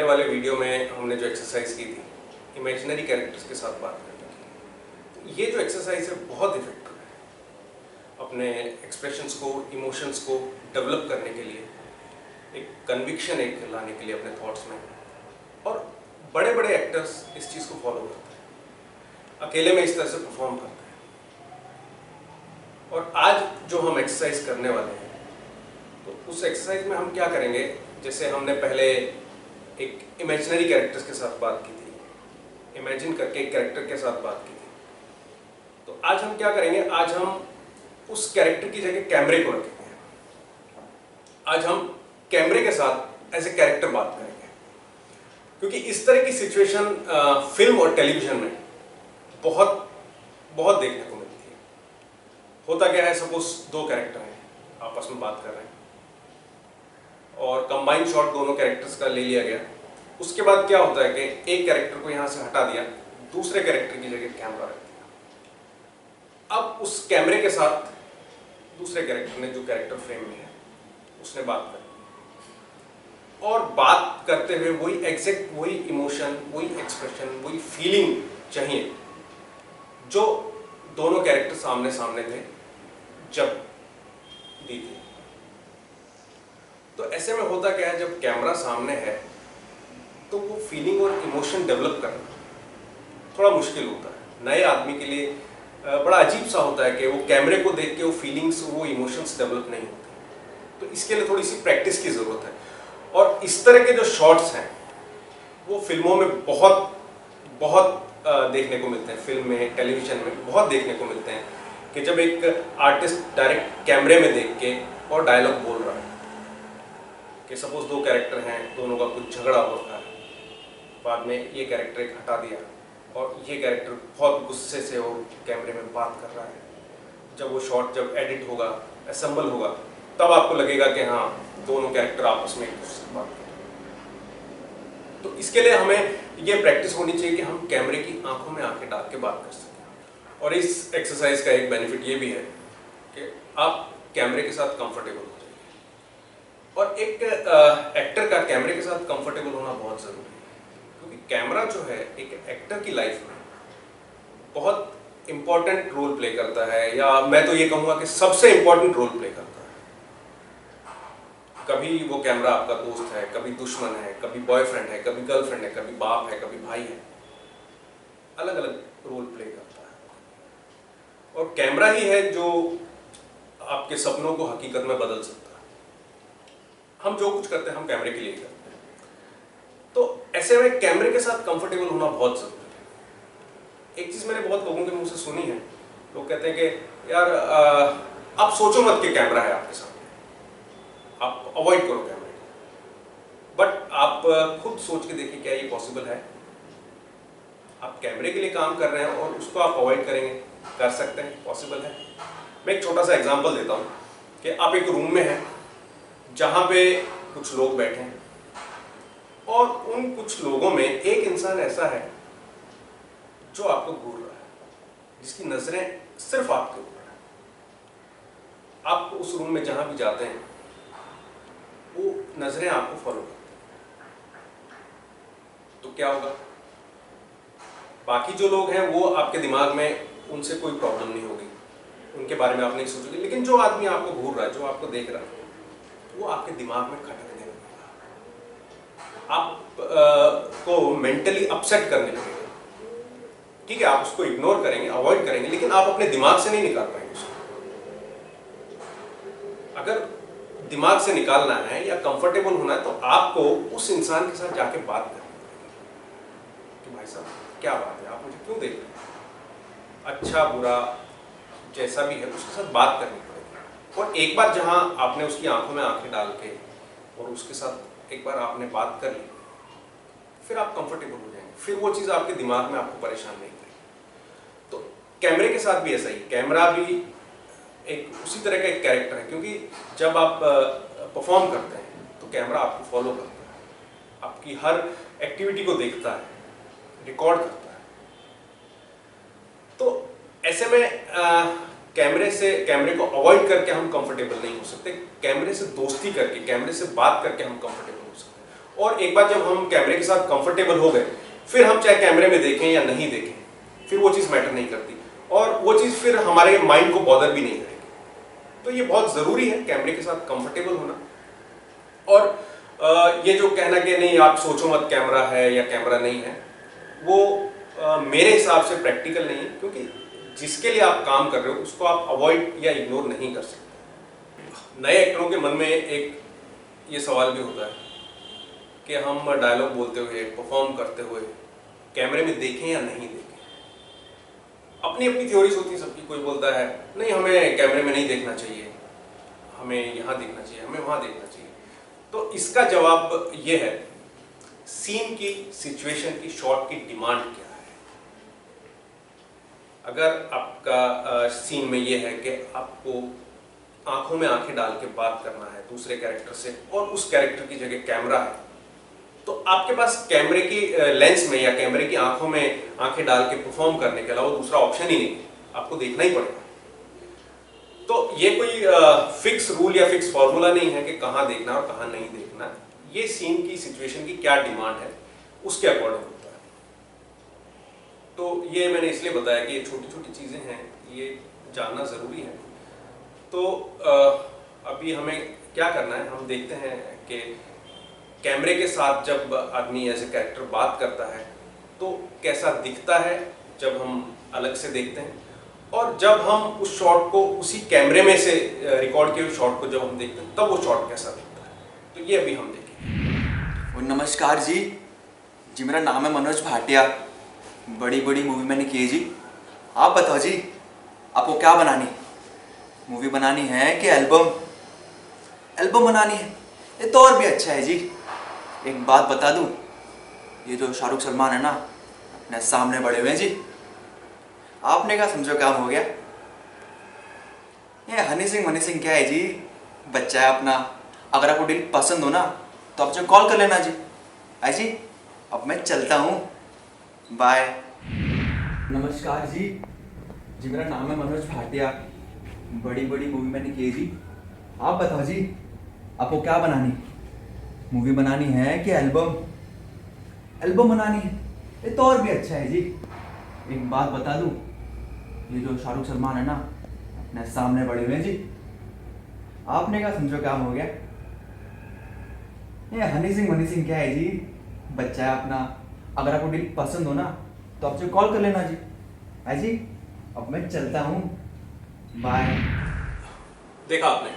वाले वीडियो में हमने जो एक्सरसाइज की थी इमेजिनरी कैरेक्टर्स के साथ बात करने की, तो ये जो एक्सरसाइज है बहुत इफेक्टिव है अपने एक्सप्रेशंस को, इमोशंस को डेवलप करने के लिए, एक कन्विक्शन एक लाने के लिए अपने थॉट्स में। और बड़े बड़े एक्टर्स इस चीज़ को फॉलो करते हैं, अकेले में इस तरह से परफॉर्म करते हैं। और आज जो हम एक्सरसाइज करने वाले हैं, तो उस एक्सरसाइज में हम क्या करेंगे, जैसे हमने पहले एक इमेजिनरी कैरेक्टर्स के साथ बात की थी, इमेजिन करके एक कैरेक्टर के साथ बात की थी, तो आज हम क्या करेंगे, आज हम उस कैरेक्टर की जगह कैमरे को रखेंगे। आज हम कैमरे के साथ एज ए कैरेक्टर बात करेंगे, क्योंकि इस तरह की सिचुएशन फिल्म और टेलीविजन में बहुत बहुत देखने को मिलती है। होता क्या है, सपोज दो कैरेक्टर हैं, आपस में बात कर रहे हैं और कंबाइंड शॉट दोनों कैरेक्टर्स का ले लिया गया। उसके बाद क्या होता है कि एक कैरेक्टर को यहां से हटा दिया, दूसरे कैरेक्टर की जगह कैमरा रख दिया। अब उस कैमरे के साथ दूसरे कैरेक्टर ने, जो कैरेक्टर फ्रेम में है, उसने बात करी और बात करते हुए वही एग्जैक्ट वही इमोशन, वही एक्सप्रेशन, वही फीलिंग चाहिए जो दोनों कैरेक्टर सामने सामने थे जब दी थी। तो ऐसे में होता क्या है, जब कैमरा सामने है तो वो फीलिंग और इमोशन डेवलप करना थोड़ा मुश्किल होता है। नए आदमी के लिए बड़ा अजीब सा होता है कि वो कैमरे को देख के वो फीलिंग्स, वो इमोशंस डेवलप नहीं होते। तो इसके लिए थोड़ी सी प्रैक्टिस की ज़रूरत है। और इस तरह के जो शॉट्स हैं वो फिल्मों में बहुत बहुत देखने को मिलते हैं, फिल्म में, टेलीविजन में बहुत देखने को मिलते हैं कि जब एक आर्टिस्ट डायरेक्ट कैमरे में देख के और डायलॉग बोल रहा है कि सपोज दो कैरेक्टर हैं, दोनों का कुछ झगड़ा हो रहा है, बाद में ये कैरेक्टर एक हटा दिया और ये कैरेक्टर बहुत गुस्से से और कैमरे में बात कर रहा है। जब वो शॉट जब एडिट होगा, असेंबल होगा, तब आपको लगेगा कि हाँ, दोनों कैरेक्टर आपस में एक दूसरे से बात कर रहे हैं। तो इसके लिए हमें ये प्रैक्टिस होनी चाहिए कि हम कैमरे की आंखों में आंखें डाल के बात कर सकें। और इस एक्सरसाइज का एक बेनिफिट ये भी है कि आप कैमरे के साथ कंफर्टेबल हो जाएंगे। और एक एक्टर का कैमरे के साथ कंफर्टेबल होना बहुत ज़रूरी है, क्योंकि कैमरा जो है एक एक्टर की लाइफ में बहुत इंपॉर्टेंट रोल प्ले करता है, या मैं तो ये कहूँगा कि सबसे इंपॉर्टेंट रोल प्ले करता है। कभी वो कैमरा आपका दोस्त है, कभी दुश्मन है, कभी बॉयफ्रेंड है, कभी गर्लफ्रेंड है, कभी बाप है, कभी भाई है, अलग अलग रोल प्ले करता है। और कैमरा ही है जो आपके सपनों को हकीकत में बदल सकता है। हम जो कुछ करते हैं हम कैमरे के लिए करते हैं। तो ऐसे में कैमरे के साथ कंफर्टेबल होना बहुत जरूरी है। एक चीज मैंने बहुत लोगों के मुंह से सुनी है, लोग कहते हैं कि यार आप सोचो मत कि कैमरा है आपके सामने, आप अवॉइड करो कैमरे को। बट आप खुद सोच के देखिए, क्या ये पॉसिबल है? आप कैमरे के लिए काम कर रहे हैं और उसको आप अवॉइड करेंगे, कर सकते हैं, पॉसिबल है। मैं एक छोटा सा एग्जांपल देता हूँ कि आप एक रूम में हैं जहाँ पे कुछ लोग बैठे हैं और उन कुछ लोगों में एक इंसान ऐसा है जो आपको घूर रहा है, जिसकी नजरें सिर्फ आपके ऊपर है। आप उस रूम में जहां भी जाते हैं वो नजरें आपको फॉलो करती हैं, तो क्या होगा? बाकी जो लोग हैं वो आपके दिमाग में, उनसे कोई प्रॉब्लम नहीं होगी, उनके बारे में आप नहीं सोचोगे। लेकिन जो आदमी आपको घूर रहा है, जो आपको देख रहा है, वो आपके दिमाग में खटकने लगेगा, आप को मेंटली अपसेट करने लगेगा। ठीक है, आप उसको इग्नोर करेंगे, अवॉइड करेंगे, लेकिन आप अपने दिमाग से नहीं निकाल पाएंगे उसको। अगर दिमाग से निकालना है या कंफर्टेबल होना है, तो आपको उस इंसान के साथ जाके बात करनी पड़ेगी कि भाई साहब क्या बात है, आप मुझे क्यों देख रहे हैं? अच्छा बुरा जैसा भी है, उसके साथ बात करनी पड़ेगी। और एक बार जहां आपने उसकी आंखों में आंखें डाल के और उसके साथ एक बार आपने बात कर ली, फिर आप कंफर्टेबल हो जाएंगे, फिर वो चीज़ आपके दिमाग में आपको परेशान नहीं करेगी। तो कैमरे के साथ भी ऐसा ही, कैमरा भी एक उसी तरह का एक कैरेक्टर है, क्योंकि जब आप परफॉर्म करते हैं तो कैमरा आपको फॉलो करता है, आपकी हर एक्टिविटी को देखता है, रिकॉर्ड करता है। तो ऐसे में कैमरे को अवॉइड करके हम कंफर्टेबल नहीं हो सकते, कैमरे से दोस्ती करके, कैमरे से बात करके हम कंफर्टेबल हो सकते हैं। और एक बार जब हम कैमरे के साथ कंफर्टेबल हो गए, फिर हम चाहे कैमरे में देखें या नहीं देखें, फिर वो चीज़ मैटर नहीं करती और वो चीज़ फिर हमारे माइंड को बॉदर भी नहीं करेगी। तो ये बहुत ज़रूरी है कैमरे के साथ कंफर्टेबल होना। और ये जो कहना कि नहीं आप सोचो मत कैमरा है या कैमरा नहीं है, वो मेरे हिसाब से प्रैक्टिकल नहीं है, क्योंकि जिसके लिए आप काम कर रहे हो उसको आप अवॉइड या इग्नोर नहीं कर सकते। नए एक्टरों के मन में एक ये सवाल भी होता है कि हम डायलॉग बोलते हुए, परफॉर्म करते हुए कैमरे में देखें या नहीं देखें। अपनी अपनी थ्योरीज होती है सबकी। कोई बोलता है नहीं हमें कैमरे में नहीं देखना चाहिए, हमें यहाँ देखना चाहिए, हमें वहाँ देखना चाहिए। तो इसका जवाब ये है, सीन की, सिचुएशन की, शॉट की डिमांड क्या है। अगर आपका सीन में ये है कि आपको आंखों में आंखें डाल के बात करना है दूसरे कैरेक्टर से और उस कैरेक्टर की जगह कैमरा है, तो आपके पास कैमरे की लेंस में या कैमरे की आंखों में आंखें डाल के परफॉर्म करने के अलावा दूसरा ऑप्शन ही नहीं है, आपको देखना ही पड़ेगा। तो ये कोई फिक्स रूल या फिक्स फॉर्मूला नहीं है कि कहाँ देखना और कहाँ नहीं देखना। ये सीन की, सिचुएशन की क्या डिमांड है उसके अकॉर्डिंग होता है। तो ये मैंने इसलिए बताया कि ये छोटी छोटी चीज़ें हैं, ये जानना ज़रूरी है। तो अभी हमें क्या करना है, हम देखते हैं कि कैमरे के साथ जब आदमी एज ए कैरेक्टर बात करता है तो कैसा दिखता है जब हम अलग से देखते हैं, और जब हम उस शॉट को उसी कैमरे में से रिकॉर्ड किए हुए शॉट को जब हम देखते हैं तब वो शॉट कैसा दिखता है। तो ये अभी हम देखेंगे। नमस्कार जी, मेरा नाम है मनोज भाटिया। बड़ी बड़ी मूवी मैंने की है जी। आप बताओ जी, आपको क्या बनानी, मूवी बनानी है कि एल्बम? एल्बम बनानी है, ये तो और भी अच्छा है जी। एक बात बता दूं, ये जो शाहरुख सलमान है ना, अपने सामने बड़े हुए हैं जी। आपने क्या समझो काम हो गया? ये हनी सिंह क्या है जी, बच्चा है अपना। अगर आपको डील पसंद हो ना तो आप जो कॉल कर लेना जी। आई जी, अब मैं चलता हूँ, बाय। नमस्कार जी, मेरा नाम है मनोज भाटिया। बड़ी बड़ी मूवी मैंने की है जी। आप बताओ जी, आपको क्या बनानी, मूवी बनानी है कि एल्बम? एल्बम बनानी है, ये तो और भी अच्छा है जी। एक बात बता दूं, ये जो शाहरुख सलमान है ना, अपने सामने बड़े हुए हैं जी। आपने क्या समझो काम हो गया? ये हनी सिंह क्या है जी, बच्चा है अपना। अगर आपको डील पसंद हो ना तो आप जो कॉल कर लेना जी। है जी, अब मैं चलता हूँ, बाय। देखा आपने,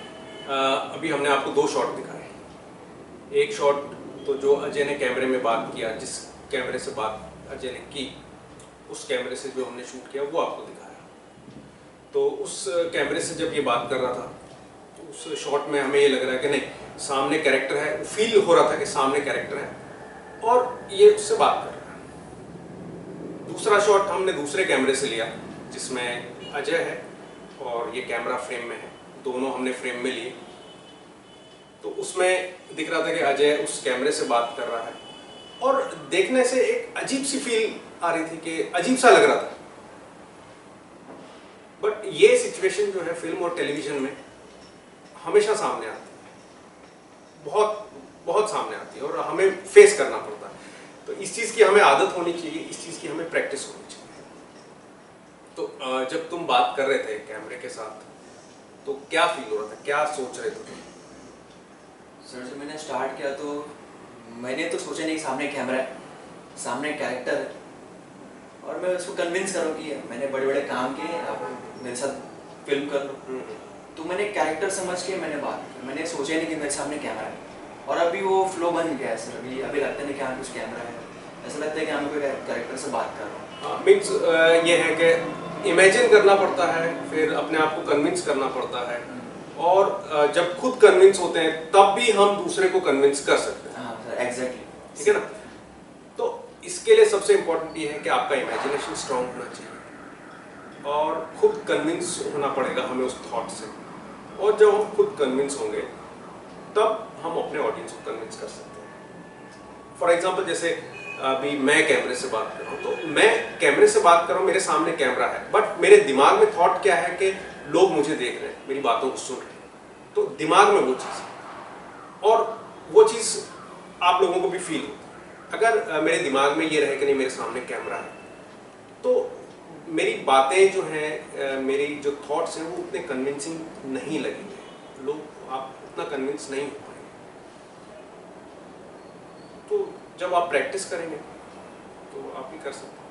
अभी हमने आपको दो शॉट दिखाए। एक शॉट तो जो अजय ने कैमरे में बात किया, जिस कैमरे से बात अजय ने की, उस कैमरे से जो हमने शूट किया वो आपको दिखाया। तो उस कैमरे से जब ये बात कर रहा था तो उस शॉट में हमें ये लग रहा है कि नहीं, सामने कैरेक्टर है, फील हो रहा था कि सामने कैरेक्टर है और ये उससे बात कर रहा है। दूसरा शॉट हमने दूसरे कैमरे से लिया जिसमें अजय है और ये कैमरा फ्रेम में है, दोनों हमने फ्रेम में लिए। तो उसमें दिख रहा था कि अजय उस कैमरे से बात कर रहा है और देखने से एक अजीब सी फील आ रही थी कि अजीब सा लग रहा था। बट ये सिचुएशन जो है फिल्म और टेलीविजन में हमेशा सामने आती है, बहुत बहुत सामने आती है और हमें फेस करना पड़ता है। तो इस चीज़ की हमें आदत होनी चाहिए, इस चीज़ की हमें प्रैक्टिस होनी चाहिए। तो जब तुम बात कर रहे थे कैमरे के साथ तो क्या फील हो रहा था, क्या सोच रहे थे तुम? सर, जब मैंने स्टार्ट किया तो मैंने तो सोचा नहीं सामने कैमरा है, सामने कैरेक्टर है और मैं उसको कन्विंस करूँ कि मैंने बड़े बड़े काम किए, आप मेरे साथ फिल्म कर लो। तो मैंने कैरेक्टर समझ के मैंने बात की, मैंने सोचा नहीं कि मेरे सामने कैमरा है। और अभी वो फ्लो बन गया है सर। अभी लगता नहीं कि यहाँ कुछ कैमरा है, ऐसा लगता है कि मैं कोई कैरेक्टर से बात कर रहा हूँ। मीन्स ये है कि इमेजिन करना पड़ता है, फिर अपने आप को कन्विंस करना पड़ता है और जब खुद कन्विंस होते हैं तब भी हम दूसरे को कन्विंस कर सकते हैं। हाँ सर, एग्जैक्टली, ठीक है ना। तो इसके लिए सबसे इम्पोर्टेंट ये है कि आपका इमेजिनेशन स्ट्रांग होना चाहिए और खुद कन्विंस होना पड़ेगा हमें उस थॉट से। और जब हम खुद कन्विंस होंगे तब हम अपने ऑडियंस को कन्विंस कर सकते हैं। फॉर एग्जाम्पल, जैसे अभी मैं कैमरे से बात कर रहा हूँ, तो मैं कैमरे से बात कर रहा हूँ, मेरे सामने कैमरा है, बट मेरे दिमाग में थॉट क्या है कि लोग मुझे देख रहे हैं, मेरी बातों को सुन रहे हैं। तो दिमाग में वो चीज़, और वो चीज़ आप लोगों को भी फील होता है। अगर मेरे दिमाग में ये रहे कि नहीं मेरे सामने कैमरा है, तो मेरी बातें जो हैं, मेरी जो थॉट्स हैं, वो उतने कन्विंसिंग नहीं लगेंगे, लोग आप उतना कन्विंस नहीं हो पाएंगे। तो जब आप प्रैक्टिस करेंगे तो आप भी कर सकते हैं।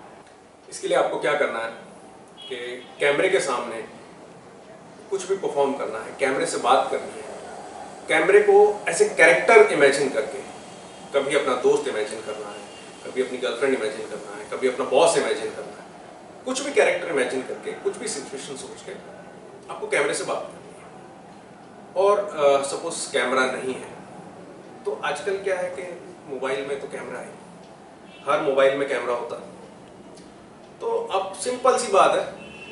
इसके लिए आपको क्या करना है कि कैमरे के सामने कुछ भी परफॉर्म करना है, कैमरे से बात करनी है, कैमरे को ऐसे कैरेक्टर इमेजिन करके, कभी अपना दोस्त इमेजिन करना है, कभी अपनी गर्लफ्रेंड इमेजिन करना है, कभी अपना बॉस इमेजिन करना है, कुछ भी कैरेक्टर इमेजिन करके, कुछ भी सिचुएशन सोच के आपको कैमरे से बात करनी है। और सपोज कैमरा नहीं है तो आजकल क्या है कि मोबाइल में तो कैमरा है, हर मोबाइल में कैमरा होता है। तो अब सिंपल सी बात है,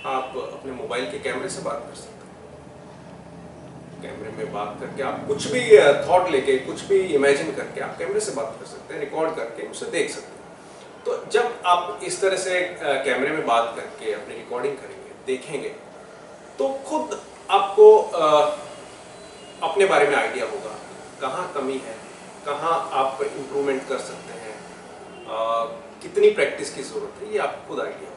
आप अपने मोबाइल के कैमरे से बात कर सकते हैं। कैमरे में बात करके आप कुछ भी थॉट लेके, कुछ भी इमेजिन करके आप कैमरे से बात कर सकते हैं, रिकॉर्ड करके उसे देख सकते हैं। तो जब आप इस तरह से कैमरे में बात करके अपनी रिकॉर्डिंग करेंगे, देखेंगे, तो खुद आपको अपने बारे में आइडिया होगा, कहाँ कमी है, कहाँ आप इम्प्रूवमेंट कर सकते हैं, कितनी प्रैक्टिस की ज़रूरत है, ये आपको खुद आइडिया होगा।